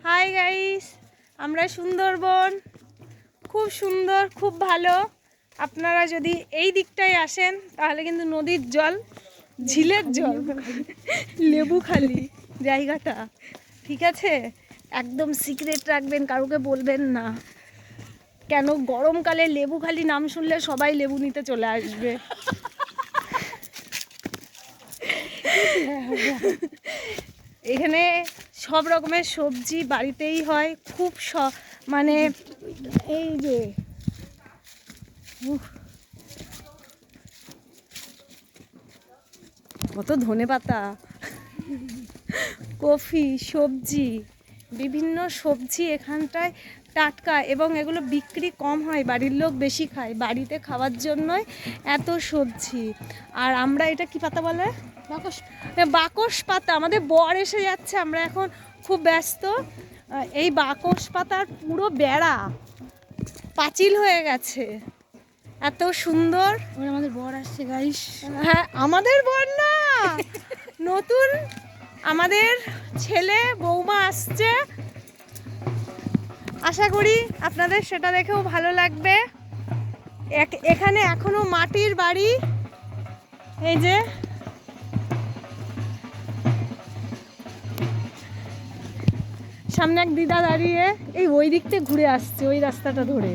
Hi guys, আমরা সুন্দরবন, খুব সুন্দর, খুব ভালো। আপনারা যদি এই দিকটায় আসেন তাহলে কিন্তু নদীর জল, ঝিলের জল, লেবুখালি জায়গাটা, ঠিক আছে? একদম সিক্রেট রাখবেন, কাউকে বলবেন না। কেন গরমকালে লেবুখালি নাম শুনলে সবাই লেবু নিতে চলে আসবে। এখানে সব রকমের সবজি বাড়িতেই হয়, খুব মানে এই যে কত ধনেপাতা, কফি, সবজি, বিভিন্ন সবজি এখানটায় টাটকা, এবং এগুলো বিক্রি কম হয়, বাড়ির লোক বেশি খায়, বাড়িতে খাওয়ার জন্যই এত সবজি। আর আমরা এটা কি পাতা বলে? বাকস পাতা। আমাদের বর এসে যাচ্ছে, আমরা এখন খুব ব্যস্ত। এই বাকস পাতার পুরো বেড়া পাঁচিল হয়ে গেছে, এত সুন্দর। আমাদের বর আসছে গাইস। হ্যাঁ, আমাদের বর না, নতুন আমাদের ছেলে বৌমা আসছে। আশা করি আপনাদের সেটা দেখেও ভালো লাগবে। এখানে এখনো মাটির বাড়ি, এই যে সামনে এক দিদা দাঁড়িয়ে, এই ওই দিক থেকে ঘুরে আসছে ওই রাস্তাটা ধরে।